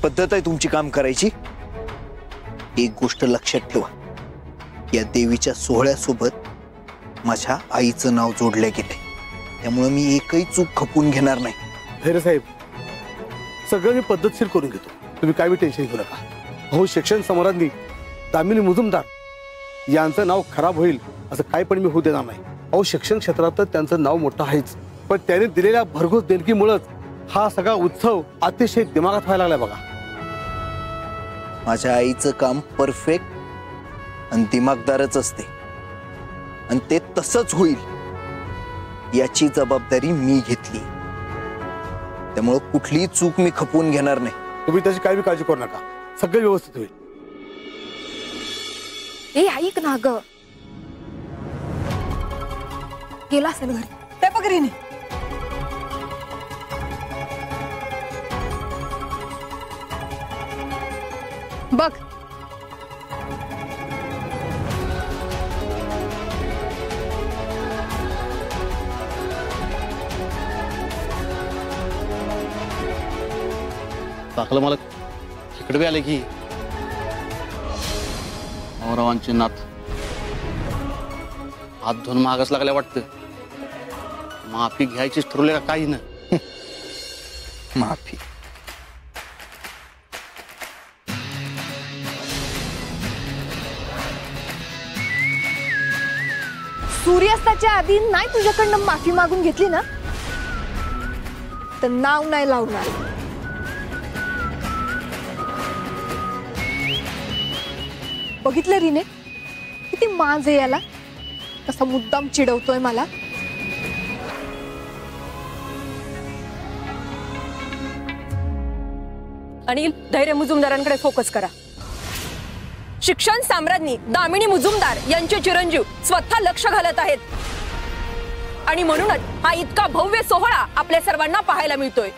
पद्धत आहे तुमची काम करायची? एक गोष्ट लक्षात ठेवा, या देवीच्या सोहळ्यासोबत माझ्या आईचं नाव जोडलं गेलंय, त्यामुळे मी एकही चूक खपून घेणार नाही. धैर्य साहेब, सगळं मी पद्धतशीर करून घेतो, तुम्ही काय बी टेन्शन घेऊ नका. अहो शिक्षण सम्राज्ञी दामिनी मुजुमदार यांचं नाव खराब होईल असं काय पण मी होऊ देणार नाही. अहो शिक्षण क्षेत्रात त्यांचं नाव मोठं आहेच, पण त्यांनी दिलेल्या भरघोस देणगीमुळेच हा सगळा उत्सव अतिशय दिमागात व्हायला लागलाय बघा. माझ्या आईचं काम परफेक्ट आणि दिमागदारच असते, आणि ते तसंच होईल याची जबाबदारी मी घेतली, त्यामुळे कुठलीही चूक मी खपवून घेणार नाही. तुम्ही त्याची काय बी काळजी करू नका, सगळं व्यवस्थित होईल. ए ऐक ना ग, गेला असेल घरी. ते पगरी नाही. बघ टाकलं मला इकडे आले की औरवांची नात हात धुवून मागच लागल्या वाटतं. माफी घ्यायचीच ठरवले का काही ना. माफी? सूर्यास्ताच्या आधी नाही तुझ्याकडनं माफी मागून घेतली ना तर नाव नाही लावणार. बघितलं रीने, किती माज आहे याला, कसा मुद्दाम चिडवतोय मला. अनिल, धैर्य मुजुमदारांकडे फोकस करा. शिक्षण सम्राज्ञी दामिनी मुजुमदार यांचे चिरंजीव स्वतः लक्ष घालत आहेत, आणि म्हणूनच हा इतका भव्य सोहळा आपल्या सर्वांना पाहायला मिळतोय.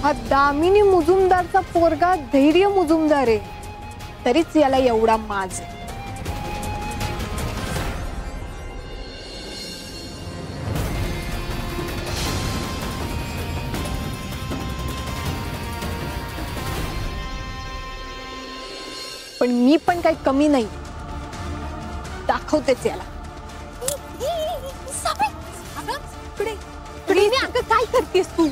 हा दामिनी मुजुमदारचा पोरगा धैर्य मुजुमदार आहे, तरीच याला एवढा माज आहे. पण मी पण काही कमी नाही, दाखवतेच याला. काय करतेस तू?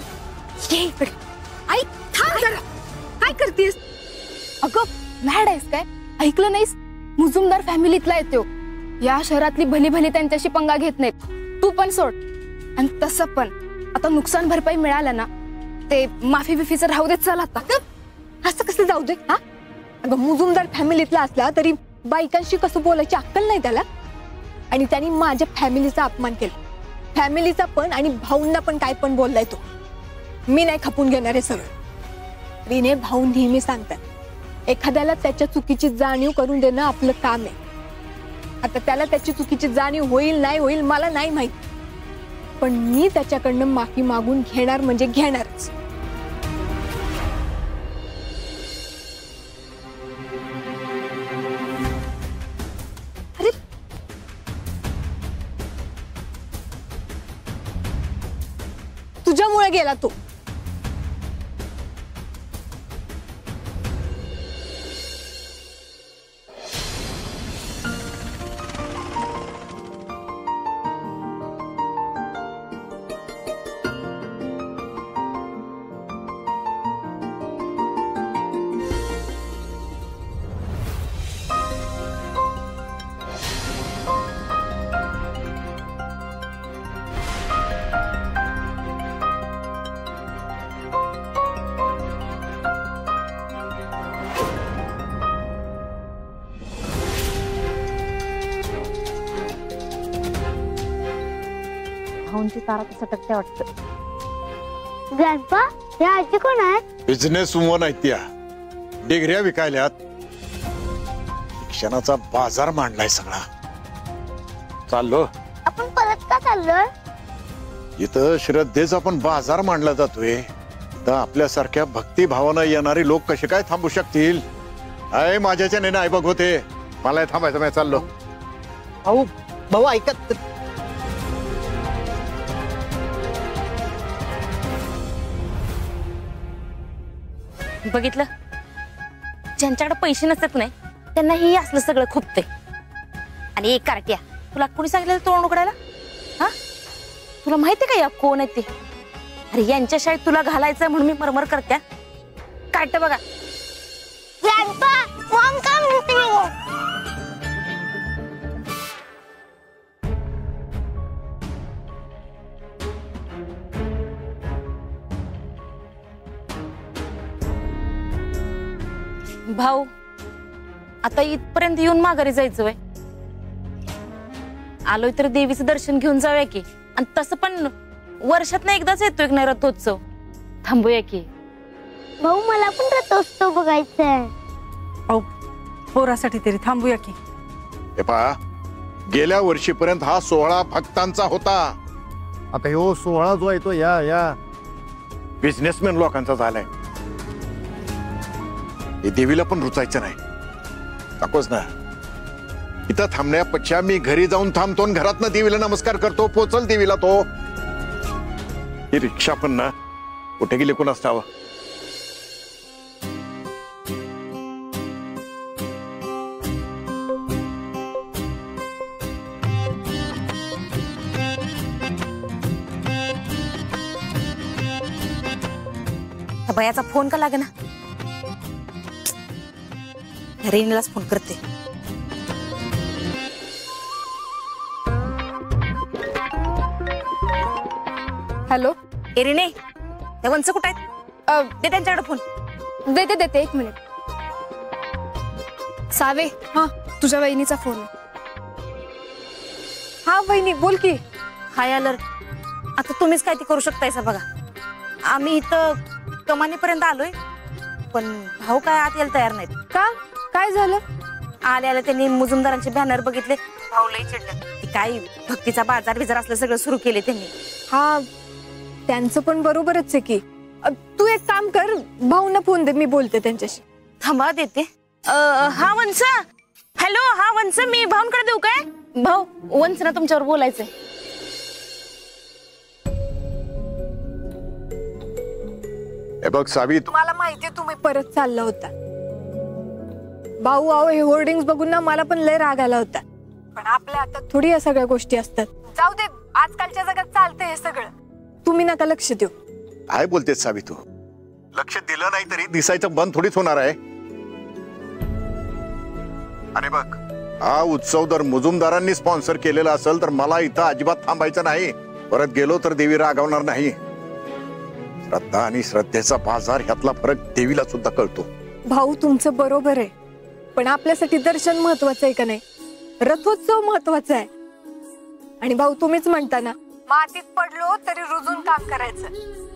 आई थांब जरा, काय करतेस? अगं मॅड आहेस काय? ऐकलं नाहीस? मुजुमदार फॅमिलीतला येतो, या शहरातली भली भली त्यांच्याशी पंगा घेत नाहीत. तू पण सोड. आणि तसं पण आता नुकसान भरपाई मिळालं ना, ते माफी बिफीचं राहू देत. चल आता. असं कसं जाऊ दे? हा अगं मुजुमदार फॅमिलीतला असला तरी बायकांशी कसं बोलायची अक्कल नाही त्याला, आणि त्यांनी माझ्या फॅमिलीचा अपमान केला. फॅमिलीचा पण आणि भाऊंना पण काय पण बोललाय तो. मी नाही खपून घेणार आहे सगळं. रीने, भाऊ नेहमी सांगतात, एखाद्याला त्याच्या चुकीची जाणीव करून देणं आपलं काम आहे. आता त्याला त्याची चुकीची जाणीव होईल नाही होईल मला नाही माहित, पण मी त्याच्याकडनं माफी मागून घेणार म्हणजे घेणारच. अरे तुझ्यामुळे गेला तो. भाऊंची तारा सटकते वाटतं. ग्रँडपा, हे आजी कोण आहेत? बिझनेस वुमन आहेत त्या, डिग्र्या विकायल्यात, शिक्षणाचा बाजार मांडलाय सगळा. चाललो आपण परत का चाललोय? इथं श्रद्धेचा पण बाजार मांडला जातोय. तर आपल्यासारख्या भक्तिभावानं येणारे लोक कसे काय थांबू शकतील? आहे माझ्याच्याने नाही बघ होते. मला थांबायचं मी चाललो. भाऊ भाऊ ऐकत बघितलं, ज्यांच्याकडे पैसे नसतात नाही त्यांना हे असलं सगळं खुपते. आणि एक कार्ट्या, तुला कोणी सांगितलं तोंड उघडायला? हा, तुला माहितीये का या कोण आहेत ते? अरे यांच्या शाळेत तुला घालायचं म्हणून मी मरमर करत्या. कार्ट बघा. Grandpa Maugham coming. भाऊ, आता इथपर्यंत येऊन माघारी जायचं वय? आलोय तर देवीचं दर्शन घेऊन जाऊया की. आणि तसं पण वर्षात एकदाच येतोय नाही रथोत्सव. थांबूया की. भाऊ मला पण रथोत्सव बघायचंय. अहो पोरासाठी तरी थांबूया की. हे पहा, गेल्या वर्षीपर्यंत हा सोहळा भक्तांचा होता. आता ह्यो सोहळा जो आहे तो या बिझनेसमॅन लोकांचा झालाय. हे देवीला पण रुचायचं नाही. नकोच ना. इथं थांबण्यापेक्षा मी घरी जाऊन थांबतो आणि घरातनं देवीला नमस्कार करतो. पोचल देवीला तो. ही रिक्षा पण ना कुठे गेली कोणास ठाव. बयाचा फोन का लागे ना. रेनीलाच फोन करते. हॅलो. ए रेने, त्या वंच कुठं आहेत? दे त्यांच्याकडे फोन. देते 1 मिनिट. सावे, हा तुझ्या वहिनीचा फोन. हा वहिनी बोल की. High alert. आता तुम्हीच काय ते करू शकतायसा बघा. आम्ही इथं कमानीपर्यंत आलोय, पण भाऊ काय आत यायला तयार नाहीत. का? काय झालं? आल्या त्यांनी मुजुमदारांचे बॅनर बघितले, भाऊ लई चिडलं. ती काय भक्तीचा बाजार बिजार असलं सगळं सुरू केले त्यांनी. हा, त्यांचं पण बरोबरच आहे की. तू एक काम कर, भाऊंना फोन दे, मी बोलते त्यांच्याशी. थांबा देते. हा वंश. हॅलो, हा वंश, मी भाऊंकडे देऊ काय? भाऊ, वंश ना तुमच्यावर बोलायचंय. हे बघ सावी, मला माहितीये तुम्ही परत चालला होता. भाऊ अहो, हे होर्डिंग बघून ना मला पण लय राग आला होता. पण आपल्या हातात थोडी या सगळ्या गोष्टी असतात. जाऊ दे, आजकालच्या जगात चालतंय हे सगळं. तुम्ही नका लक्ष देऊ. काय बोलतेस सावी तू? लक्ष दिलं नाही तरी दिसायचं बंद थोडीच होणार आहे. आणि बघ, हा उत्सव जर मुजुमदारांनी स्पॉन्सर केलेला असेल तर मला इथं अजिबात थांबायचं नाही. परत गेलो तर देवी रागावणार नाही. श्रद्धा आणि श्रद्धेचा बाजार ह्यातला फरक देवीला सुद्धा कळतो. भाऊ तुमचं बरोबर आहे, पण आपल्यासाठी दर्शन महत्वाचं आहे का नाही? रथोत्सव महत्वाचा आहे. आणि भाऊ तुम्हीच म्हणता ना, मातीत पडलो तरी रुजून काम करायचं.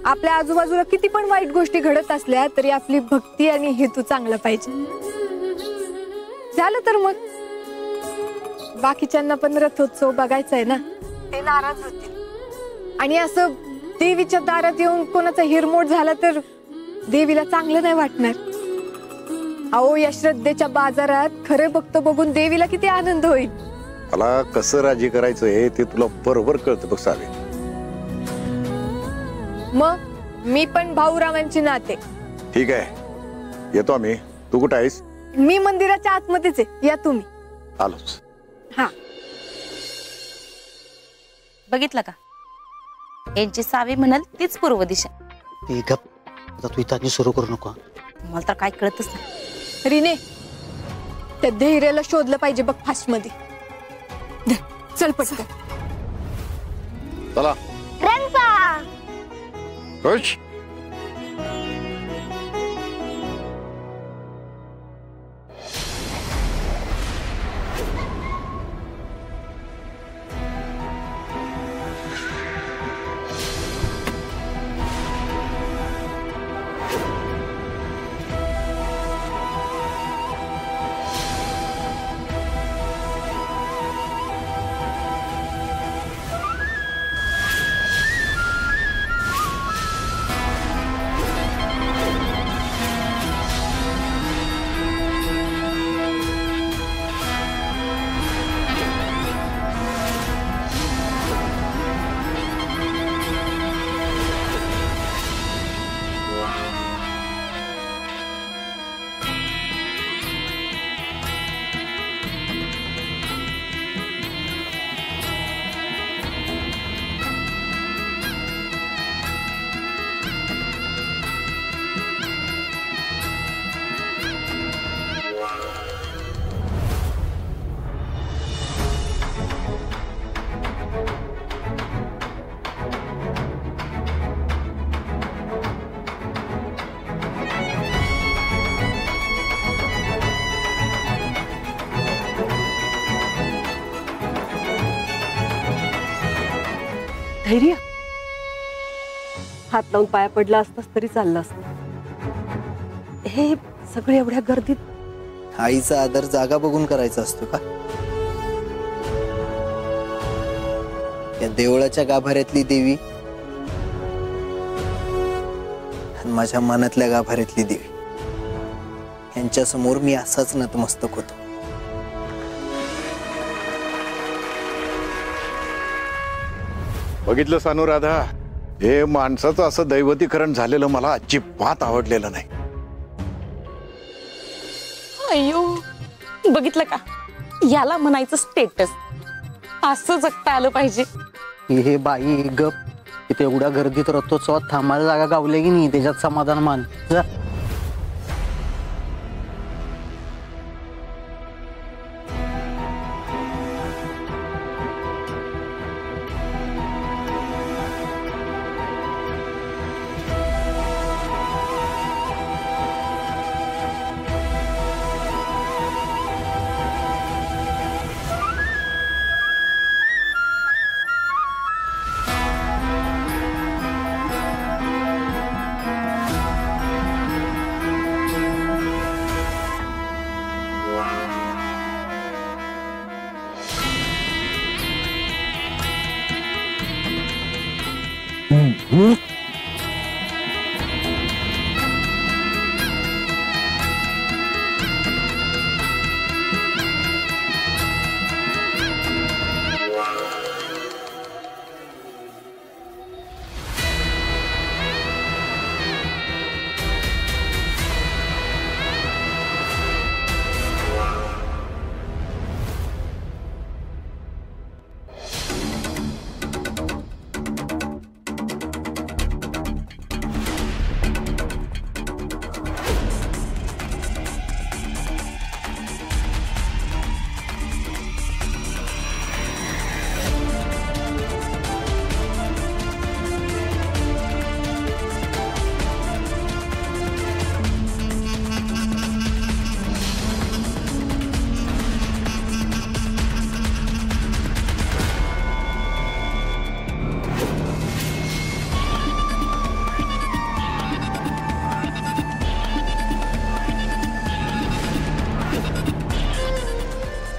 आपल्या आजूबाजूला किती पण वाईट गोष्टी घडत असल्या तरी आपली भक्ती आणि हेतू चांगला पाहिजे. झालं तर मग बाकीच्यांना पण रथोत्सव बघायचा आहे ना. ते नाराज होतील. आणि असं देवीच्या दारात येऊन कोणाचा हिरमोड झाला तर देवीला चांगलं नाही वाटणार. अहो, या श्रद्धेच्या बाजारात खरे भक्त बघून देवीला किती आनंद होईल. मला कसं राजी करायचं हे ते तुला बरोबर कळतं बघ सावी. मग मी पण भाऊरावांची नाते. ठीक आहे, येतो आम्ही. तू कुठं आहेस? मी मंदिराच्या आतमध्येच आहे, या तुम्ही. आलोच. हा, बघितलं का, यांची सावी म्हणाल तीच पूर्व दिशा. ती गप. आता तू इथं सुरू करू नको. मला तर काय कळतच नाही. रिने, त्या धैर्याला शोधलं पाहिजे बघ फास्ट मध्ये. चल पटकन. चला. ग्रँडपा खुश. धैर्य हात लावून पाया पडला असतास तरी चाललं असत. हे सगळे एवढ्या गर्दीत आईचा आदर जागा बघून करायचा असतो का? या देवळाच्या गाभाऱ्यातली देवी आणि माझ्या मनातल्या गाभाऱ्यातली देवी यांच्या समोर मी असाच नतमस्तक होतो. बघितलं अनुराधा, हे माणसाचं असं दैवतीकरण झालेलं मला अजिबात आवडलेलं नाही. अय्यो, बघितलं का, याला म्हणायचं स्टेटस. असं जगता आलं पाहिजे. हे बाई गप, इथे एवढ्या गर्दीत रथोत्सवात थांबायला जागा गावले की नाही, त्याच्यात समाधान मान जा.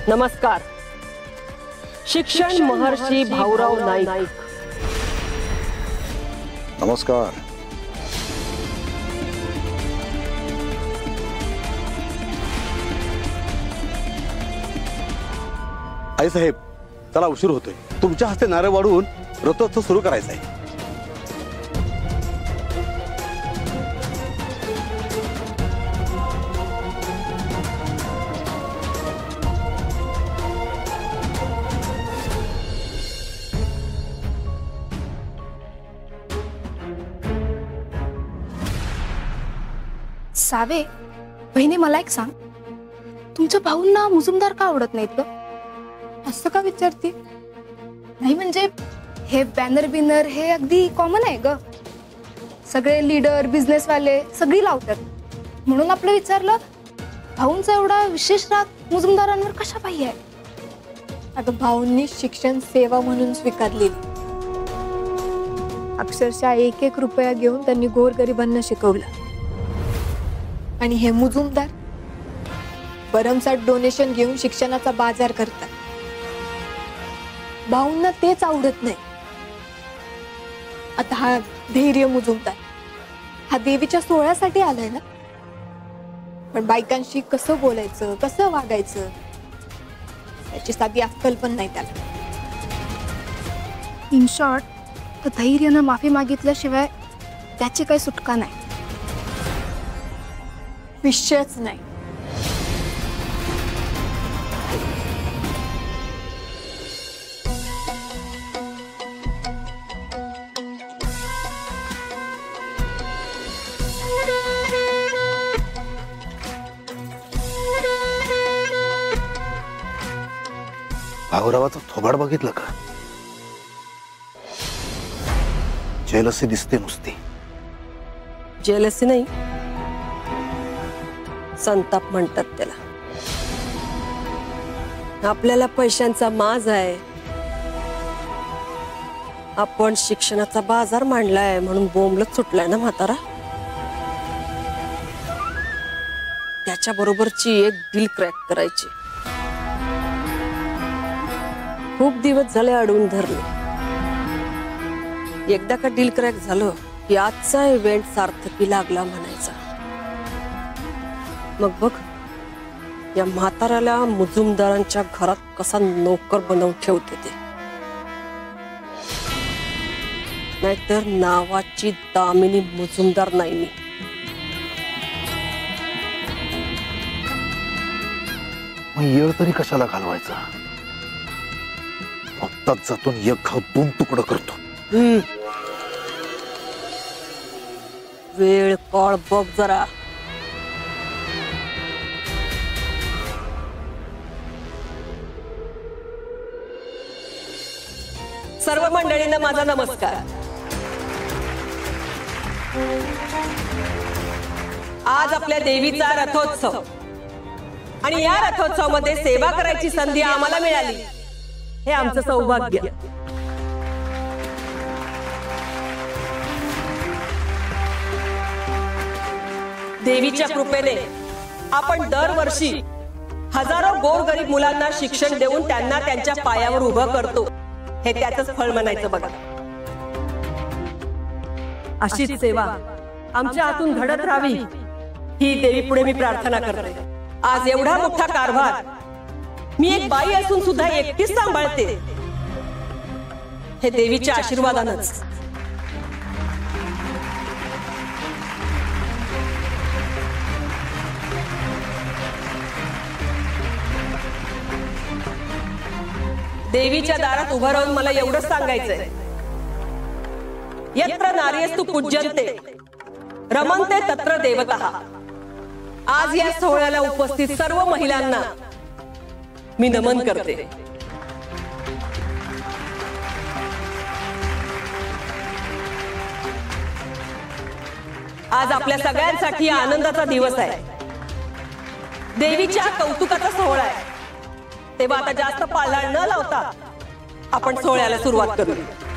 नमस्कार. शिक्षण महर्षी भाऊराव नाईक. नमस्कार. आई साहेब, चला उशीर होतोय. तुमच्या हस्ते नारळ वाढून रथोत्सव सुरू करायचा आहे. सावे बहिणी, मला एक सांग, तुमच्या भाऊंना मुजुमदार का आवडत नाहीत ग? असं का विचारते? नाही म्हणजे हे बॅनर बिनर हे अगदी कॉमन आहे ग. सगळे लीडर बिझनेसवाले सगळी लावतात. म्हणून आपलं विचारलं, भाऊंचा एवढा विशेष राग मुजुमदारांवर कशा पाहिजे आहे? अगं, भाऊंनी शिक्षण सेवा म्हणून स्वीकारलेली. अक्षरशः 1-1 रुपया घेऊन त्यांनी गोरगरिबांना शिकवलं. आणि हे मुजुमदार भरमसाठ डोनेशन घेऊन शिक्षणाचा बाजार करतात. भाऊंना तेच आवडत नाही. आता हा धैर्य मुजुमदार हा देवीच्या सोहळ्यासाठी आलाय ना, पण बायकांशी कसं बोलायचं, कसं वागायचं याची साधी अक्कल पण नाही त्याला. इन शॉर्ट, तर धैर्यानं माफी मागितल्याशिवाय त्याची काही सुटका नाही. विषयच नाही. भाऊरावाचं थोबाड बघितलं का? जेलसी दिसते नुसती. जेलसी नाही, संताप म्हणतात त्याला. आपल्याला पैशांचा माज आहे, आपण शिक्षणाचा बाजार मांडलाय म्हणून बोंबलत सुटलाय ना म्हातारा. त्याच्या बरोबरची एक डील क्रॅक करायची. खूप दिवस झाले अडवून धरले. एकदा का डील क्रॅक झालं की आजचा इव्हेंट सार्थकी लागला म्हणायचा. मग बघ या म्हाताऱ्याला मुजुमदारांच्या घरात कसा नोकर बनवून ठेवते ते. नाहीतर नावाची दामिनी मुजुमदार नाही मी. मग येळ तरी कशाला घालवायचा. आत्ताच जातून एक घाव 2 तुकडं करतो. वेळ काळ बघ जरा. सर्व मंडळींना माझा नमस्कार. आज आपल्या देवीचा रथोत्सव आणि या रथोत्सवामध्ये सेवा करायची संधी आम्हाला मिळाली हे आमचं सौभाग्य. देवीच्या कृपेने आपण दरवर्षी हजारो गोरगरीब मुलांना शिक्षण देऊन त्यांना त्यांच्या पायावर उभं करतो. हे त्याचंच फळ म्हणायचं बघा. अशीच सेवा आमच्या हातून घडत राहावी ही देवी पुढे मी प्रार्थना करते. आज एवढा मोठा कारभार मी एक बाई असून सुद्धा एकटीच सांभाळते. हे देवीच्या आशीर्वादानंच. देवीच्या दारात उभं राहून मला एवढंच सांगायचंय. यत्र नार्यस्तु पूज्यन्ते रमन्ते तत्र देवतः. आज या सोहळ्याला उपस्थित सर्व महिलांना मी नमन करते. आज आपल्या सगळ्यांसाठी आनंदाचा दिवस आहे. देवीच्या कौतुकाचा सोहळा आहे. तेव्हा आता जास्त पाळणाळ न लावता आपण सोहळ्याला सुरुवात करूया.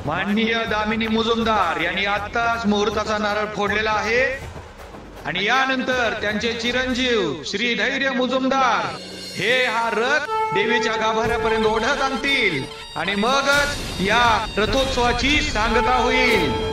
माननीय दामिनी मुजुमदार यांनी आत्ताच मुहूर्ताचा नारळ फोडलेला आहे आणि यानंतर त्यांचे चिरंजीव श्री धैर्य मुजुमदार हे हा रथ देवीच्या गाभाऱ्यापर्यंत ओढत आणतील आणि मगच या रथोत्सवाची सांगता होईल.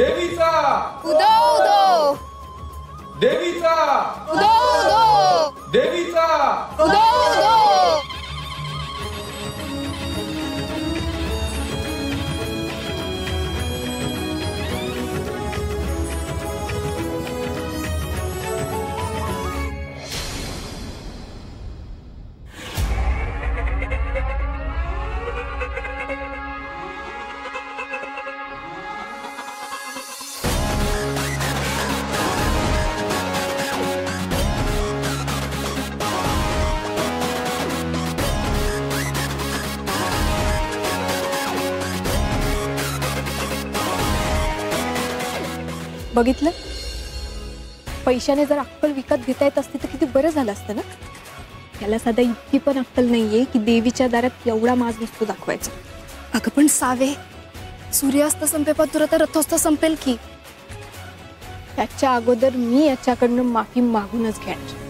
देवीचा उदो उदो देवीचा उदो उदो देवीचा उदो उदो. बघितलं, पैशाने जर अक्कल विकत घेता येत असती तर किती बरं झालं असतं ना. याला साधा इतकी पण अक्कल नाहीये की देवीच्या दारात एवढा माज नसतो दाखवायचा. अगं पण सावे, सूर्यास्त संपेपातुरा तर रथोस्त संपेल की. त्याच्या अगोदर मी याच्याकडनं माफी मागूनच घेणार.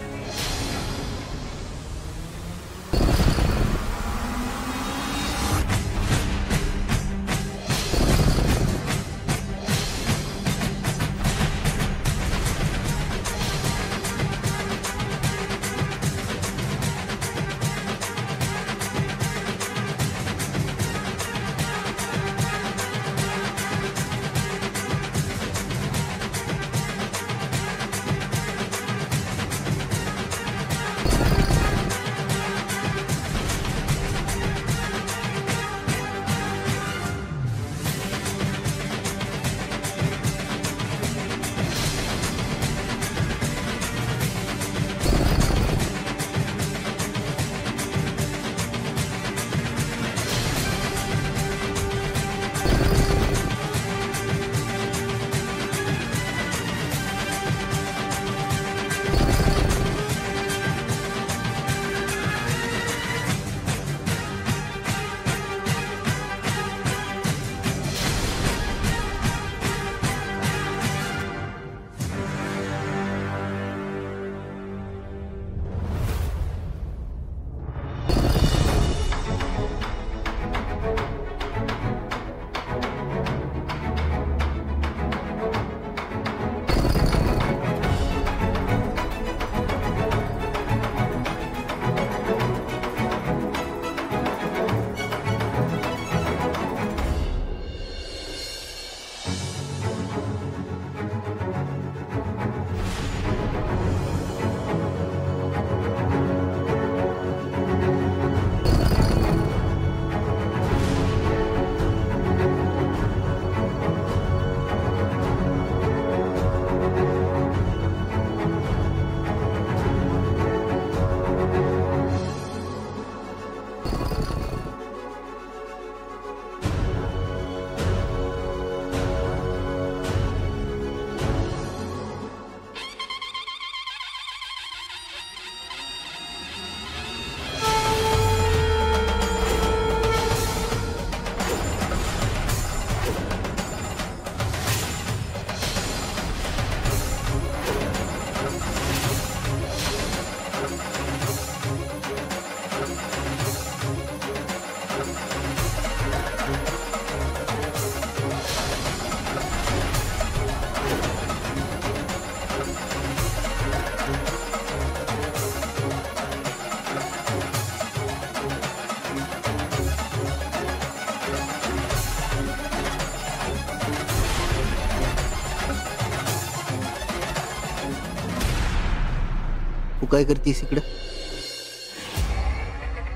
तू काय करतीस इकडं?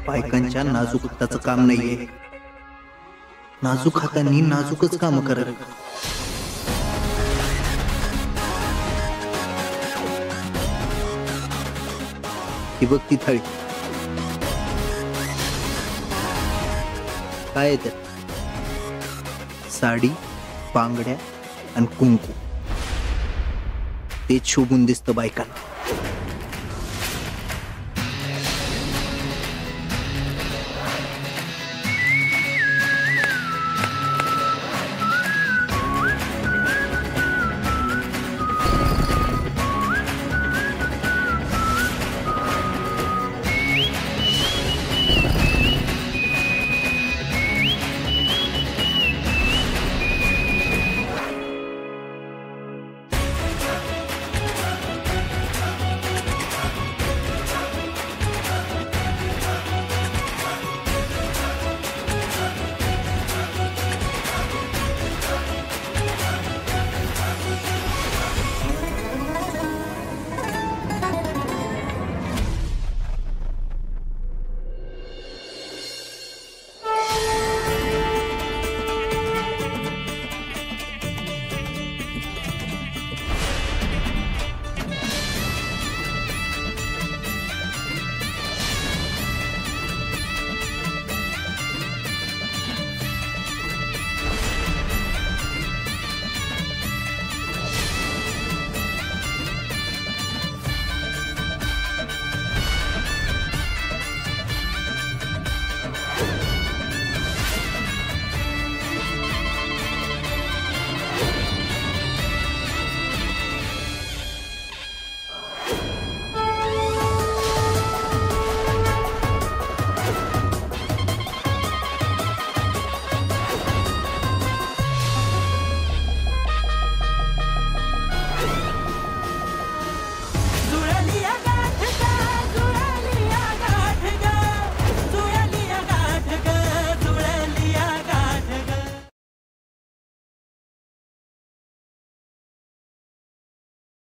बायकांच्या नाजूक हाताचं काम नाहीये. नाजूक हातांनी नाजूकच काम करत. ही बघ ती थाळी. काय आहे त्यात? साडी, बांगड्या आणि कुंकू. ते शोभून दिसतं बायकांना.